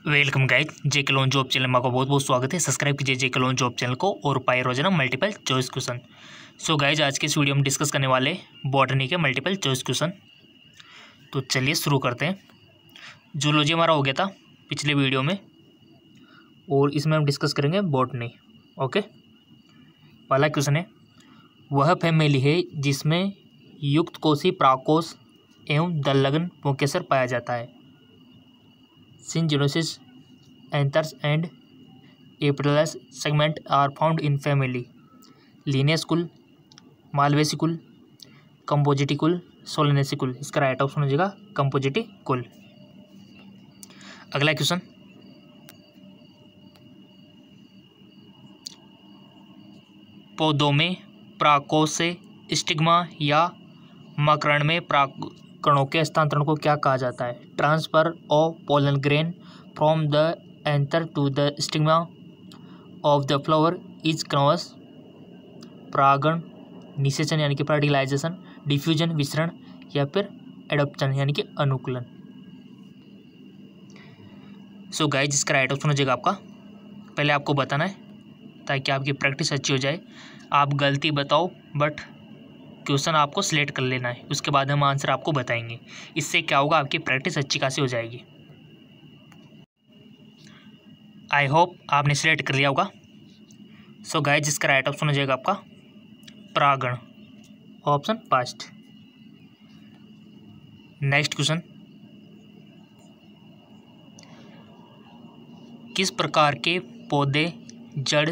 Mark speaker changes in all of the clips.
Speaker 1: Welcome guys, जेके loan job channel में आपका बहुत बहुत स्वागत है। सब्सक्राइब कीजिए जेके लोन जॉब चैनल को और पाए रोजाना multiple choice question. So guys, आज के इस वीडियो में डिस्कस करने वाले बॉटनी के मल्टीपल चॉइस क्वेश्चन। तो चलिए शुरू करते हैं। जूलॉजी हमारा हो गया था पिछले वीडियो में और इसमें हम डिस्कस करेंगे बॉटनी। ओके, पहला क्वेश्चन है, वह फैमिली है जिसमें युक्त कोशी, प्राकोष एवं दलगन मुख्यसर पाया जाता है। Syngeniosis, anthers and Aprilis segment are found in family Lineaceae, Malvaceae, Compositae, Solanaceae। इसका राइट ऑप्शन हो जाएगा Compositae। अगला क्वेश्चन, पौधों में प्राकोष से स्टिग्मा या मकरंद में कणों के हस्तांतरण को क्या कहा जाता है? Transfer of pollen grain from the anther to the stigma of the flower is cross. परागण, निषेचन यानी कि फर्टिलाइजेशन, डिफ्यूजन विसरण या फिर एडॉप्शन यानी कि अनुकूलन। सो गाइस, इसका राइट ऑप्शन हो जाएगा आपका, पहले आपको बताना है ताकि आपकी प्रैक्टिस अच्छी हो जाए। आप गलती बताओ बट क्वेश्चन आपको सिलेक्ट कर लेना है, उसके बाद हम आंसर आपको बताएंगे। इससे क्या होगा, आपकी प्रैक्टिस अच्छी खासी हो जाएगी। आई होप आपने सिलेक्ट कर लिया होगा। सो गाइस, जिसका राइट ऑप्शन हो जाएगा आपका परागण, ऑप्शन फर्स्ट। नेक्स्ट क्वेश्चन, किस प्रकार के पौधे जड़,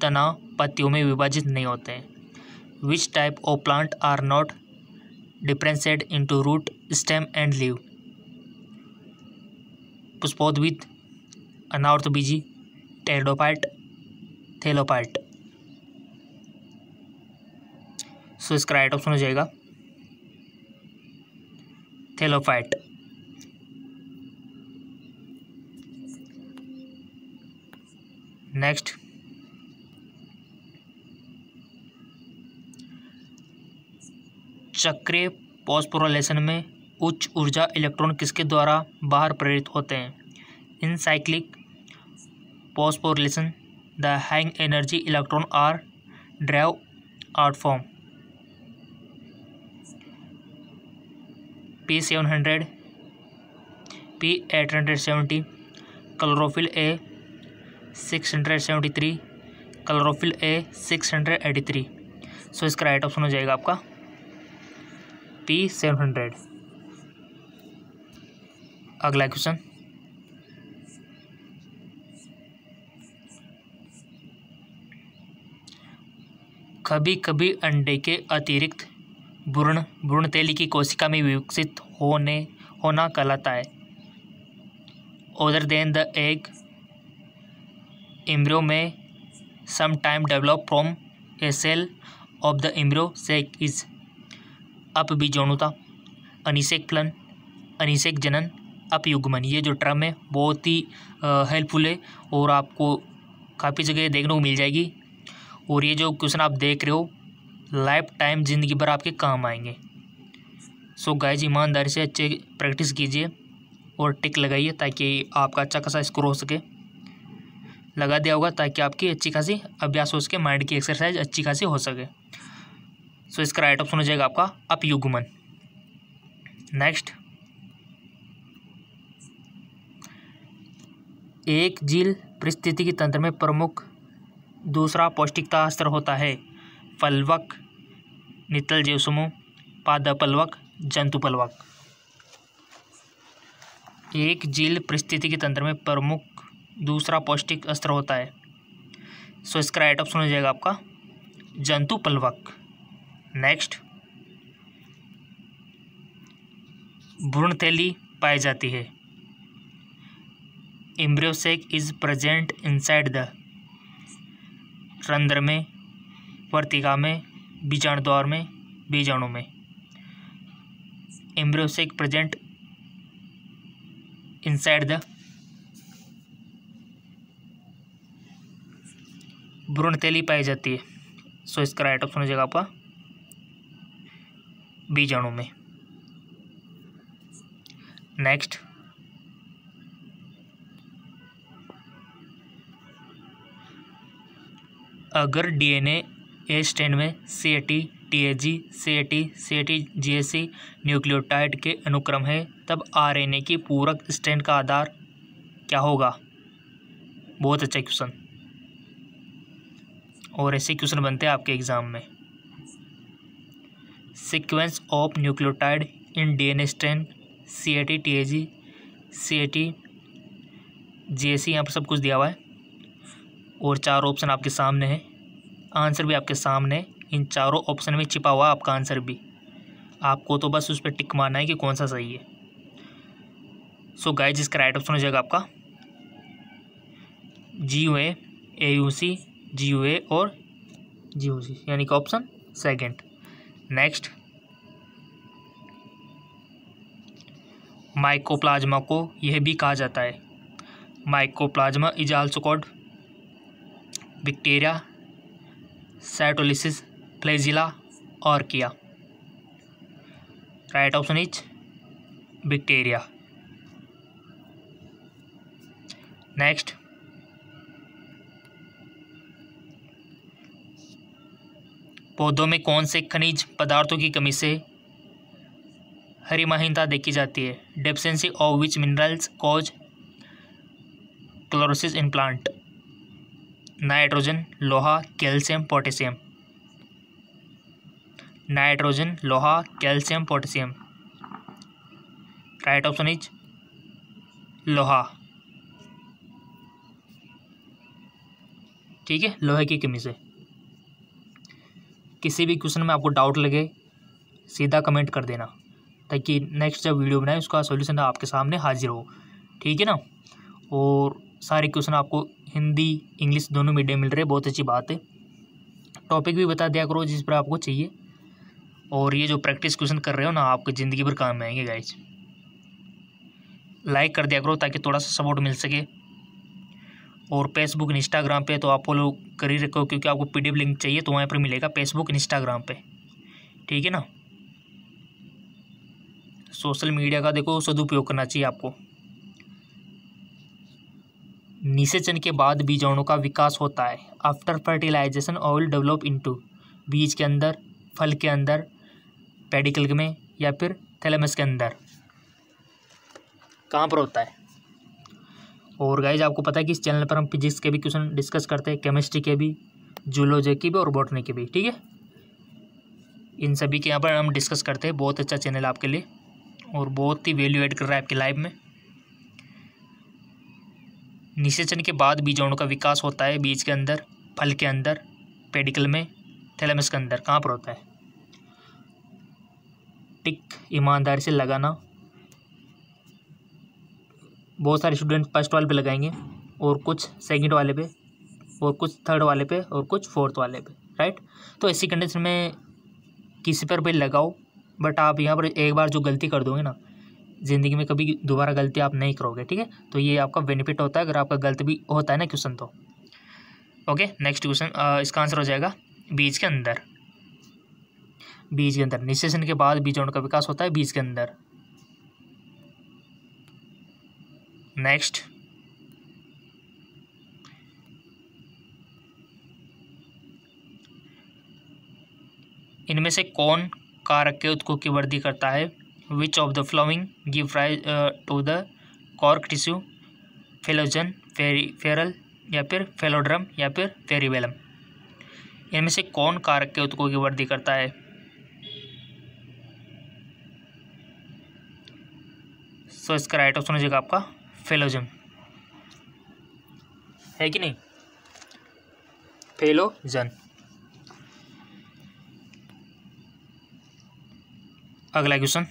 Speaker 1: तना, पत्तियों में विभाजित नहीं होते हैं? Which type of plant are not differentiated into root, stem and leaf? पुष्पोद्भिद, अनावर्तबीजी, टेरिडोफाइट, थैलोफाइट। सो इसका राइट ऑप्शन हो जाएगा थैलोफाइट। नेक्स्ट, चक्रीय फॉस्फोराइलेशन में उच्च ऊर्जा इलेक्ट्रॉन किसके द्वारा बाहर प्रेरित होते हैं? In cyclic phosphorylation the high energy electron are drive out from P700, P870, chlorophyll A 673, chlorophyll A 683। So इसका राइट ऑप्शन हो जाएगा आपका P700। अगला क्वेश्चन, कभी कभी अंडे के अतिरिक्त भ्रूणथैली की कोशिका में विकसित होना कहलाता है। Other than the egg, embryo में some time develop from a cell of the embryo sac is अपबीजाणुता, अनिषेक फलन, अनिषेक जनन, अपयुग्मन। ये जो टर्म है बहुत ही हेल्पफुल है और आपको काफ़ी जगह देखने को मिल जाएगी। और ये जो क्वेश्चन आप देख रहे हो लाइफ टाइम ज़िंदगी भर आपके काम आएंगे। सो गाइस, ईमानदारी से अच्छे प्रैक्टिस कीजिए और टिक लगाइए ताकि आपका अच्छा खासा स्कोर हो सके। लगा दिया होगा ताकि आपकी अच्छी खासी अभ्यास हो सके, माइंड की एक्सरसाइज अच्छी खासी हो सके। सो इसका राइट ऑप्शन हो जाएगा आपका अपयुग्मन। नेक्स्ट, एक झील पारिस्थितिकी तंत्र में प्रमुख दूसरा पौष्टिकता स्तर होता है। फलवक, नितल जीव समूह, पादपलवक, जंतुपलवक। एक झील पारिस्थितिकी तंत्र में प्रमुख दूसरा पौष्टिक स्तर होता है। सो इसका राइट ऑप्शन हो जाएगा आपका जंतुपलवक। नेक्स्ट, भ्रूणथैली पाई जाती है। Embryo sac is present inside the, रंध्र में, वर्तिका में, बीजाणु द्वार में, बीजाणु में। Embryo sac present inside the, भ्रूणथैली पाई जाती है। सो इसका राइट ऑप्शन हो जाएगा आपका बीजाणु में। नेक्स्ट, अगर डीएनए स्ट्रैंड में CAT, TAG, CAT, CAT, GAC nucleotide के अनुक्रम है, तब RNA की पूरक स्ट्रैंड का आधार क्या होगा? बहुत अच्छा क्वेश्चन, और ऐसे क्वेश्चन बनते हैं आपके एग्जाम में। Sequence of nucleotide in DNA strand CAT, TAG, CAT, GAC, यहाँ पर सब कुछ दिया हुआ है और 4 ऑप्शन आपके सामने है, आंसर भी आपके सामने है। इन चारों ऑप्शन में छिपा हुआ आपका आंसर भी, आपको तो बस उस पर टिक मारना है कि कौन सा सही है। सो गाइस, इसका राइट ऑप्शन हो जाएगा आपका GUA, AUC, GUA और GUC, यानी कि ऑप्शन सेकंड। नेक्स्ट, माइकोप्लाज्मा को यह भी कहा जाता है, mycoplasma is also called bacteria, cytolysis, flagella, archaea. Right option is bacteria. Next, पौधों में कौन से खनिज पदार्थों की कमी से हरिमाहीनता देखी जाती है? Deficiency of which minerals cause chlorosis in plant? Nitrogen, लोहा, कैल्शियम, पोटेशियम। नाइट्रोजन, लोहा, calcium, potassium. Right option is लोहा। ठीक है, लोहे की कमी से। किसी भी क्वेश्चन में आपको डाउट लगे सीधा कमेंट कर देना, ताकि नेक्स्ट जब वीडियो बनाए उसका सॉल्यूशन आपके सामने हाजिर हो। ठीक है ना। और सारे क्वेश्चन आपको हिंदी इंग्लिश दोनों मीडियम मिल रहे हैं, बहुत अच्छी बात है। टॉपिक भी बता दिया करो जिस पर आपको चाहिए, और ये जो प्रैक्टिस क्वेश्चन कर रहे हो ना, आपकी ज़िंदगी भर काम में आएंगे गाइज। लाइक कर दिया करो ताकि थोड़ा सा सपोर्ट मिल सके, और फेसबुक इंस्टाग्राम पे तो आप फॉलो कर ही रखो, क्योंकि आपको PDF लिंक चाहिए तो वहाँ पर मिलेगा फेसबुक इंस्टाग्राम पे। ठीक है ना। सोशल मीडिया का देखो सदुपयोग करना चाहिए आपको। निषेचन के बाद बीजाणु का विकास होता है। After fertilization oil develop into, बीज के अंदर, फल के अंदर, पेडिकल में, या फिर थैलेमस के अंदर, कहाँ पर होता है? और गाइज आपको पता है कि इस चैनल पर हम फिजिक्स के भी क्वेश्चन डिस्कस करते हैं, केमिस्ट्री के भी, जूलॉजी के भी और बॉटनी के भी। ठीक है, इन सभी के यहाँ पर हम डिस्कस करते हैं। बहुत अच्छा चैनल आपके लिए, और बहुत ही वैल्यू ऐड कर रहा है आपकी लाइफ में। निषेचन के बाद बीजाणु का विकास होता है बीज के अंदर, फल के अंदर, पेडिकल में, थैलेमस के अंदर, कहाँ पर होता है? टिक ईमानदारी से लगाना। बहुत सारे स्टूडेंट फर्स्ट वाले पे लगाएंगे, और कुछ सेकंड वाले पे, और कुछ थर्ड वाले पे, और कुछ फोर्थ वाले पे। राइट, तो ऐसी कंडीशन में किसी पर भी लगाओ, बट आप यहाँ पर एक बार जो गलती कर दोगे ना, ज़िंदगी में कभी दोबारा गलती आप नहीं करोगे। ठीक है, तो ये आपका बेनिफिट होता है अगर आपका गलती भी होता है ना क्वेश्चन तो। ओके, नेक्स्ट क्वेश्चन, इसका आंसर हो जाएगा बीज के अंदर। बीज के अंदर निषेचन के बाद बीजाणु का विकास होता है बीज के अंदर। नेक्स्ट, इनमें से कौन कारक के उत्कों की वृद्धि करता है? Which of the following give rise to the cork tissue? Phellogen, फेरल, या फिर फेलोड्रम, या फिर फेरिबेलम। इनमें से कौन कारक के उत्कों की वृद्धि करता है? सो इसका राइट ऑप्शन हो जाएगा आपका फेलोजन, है कि नहीं? फेलोजन। अगला क्वेश्चन,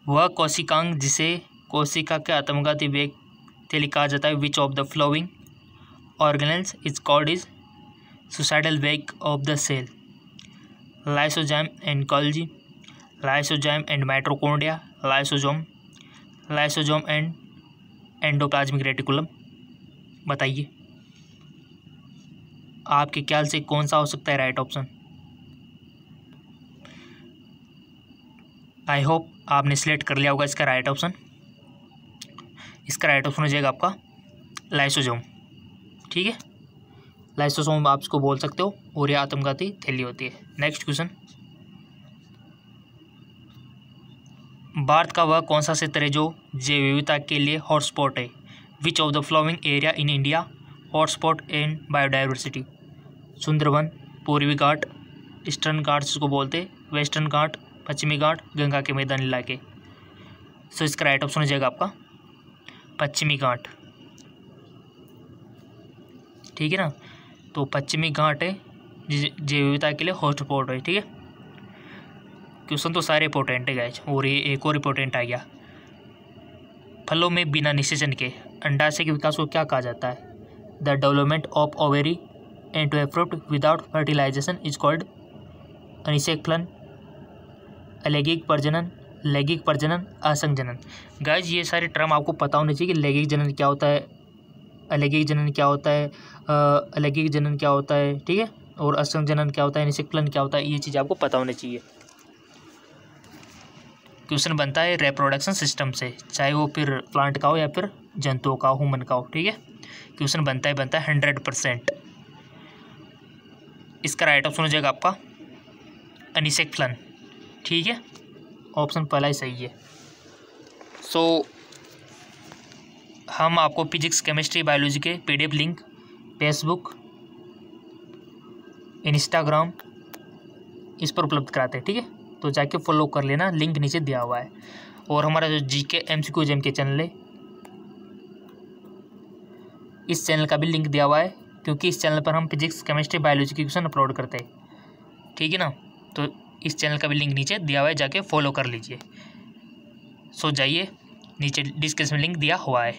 Speaker 1: वह कोशिकांग जिसे कोशिका के आत्मघाती वेग के कहा जाता है, which of the following organelles is called is suicidal bag of the cell? Lysozyme and Golgi, lysozyme and mitochondria, lysosome and endoplasmic reticulum. बताइए आपके ख्याल से कौन सा हो सकता है राइट ऑप्शन? आई होप आपने सिलेक्ट कर लिया होगा इसका राइट ऑप्शन। इसका राइट ऑप्शन हो जाएगा आपका लाइसोसोम, ठीक है, लाइसोसोम आप इसको बोल सकते हो, और ये आत्मघाती थैली होती है। नेक्स्ट क्वेश्चन, भारत का वह कौन सा क्षेत्र है जो जैव विविधता के लिए हॉटस्पॉट है? Which of the following area in India hotspot in biodiversity? Sundarban, पूर्वी घाट, ईस्टर्न घाट जिसको बोलते हैं, वेस्टर्न घाट, पश्चिमी घाट, गंगा के मैदानी इलाके। सो इसका राइट ऑप्शन हो जाएगा आपका पश्चिमी घाट, ठीक है ना। तो पश्चिमी घाट है जैव विविधता के लिए हॉटस्पॉट है, ठीक है। क्वेश्चन तो सारे इंपॉर्टेंट है गाइस, और ये एक और इंपॉर्टेंट आ गया, फलों में बिना निषेचन के अंडाशय के विकास को क्या कहा जाता है? The development of ovary into a fruit without fertilization is called अनिषेक फलन, अलैंगिक प्रजनन, लैंगिक प्रजनन, असंजनन। गाइस ये सारे टर्म आपको पता होने चाहिए कि लैंगिक जनन क्या होता है, अलैंगिक जनन क्या होता है, अलैंगिक जनन क्या होता है, ठीक है, और असंजनन क्या होता है, अनिषेक फलन क्या होता है, ये चीज़ आपको पता होनी चाहिए। क्वेश्चन बनता है रिप्रोडक्शन सिस्टम से, चाहे वो फिर प्लांट का हो या फिर जंतुओं का, ह्यूमन का हो, ठीक है। क्वेश्चन बनता है 100%। इसका राइट ऑप्शन हो जाएगा आपका अनिषेक फलन, ठीक है, ऑप्शन पहला ही सही है। सो हम आपको फिजिक्स, केमिस्ट्री, बायोलॉजी के PDF लिंक फेसबुक, इंस्टाग्राम इस पर उपलब्ध कराते हैं, ठीक है, तो जाके फॉलो कर लेना, लिंक नीचे दिया हुआ है। और हमारा जो GK MCQ GM के चैनल है, इस चैनल का भी लिंक दिया हुआ है, क्योंकि इस चैनल पर हम फिजिक्स, केमिस्ट्री, बायोलॉजी के क्वेश्चन अपलोड करते हैं, ठीक है ना। तो इस चैनल का भी लिंक नीचे दिया हुआ है, जाके फॉलो कर लीजिए। सो जाइए, नीचे डिस्क्रिप्शन में लिंक दिया हुआ है।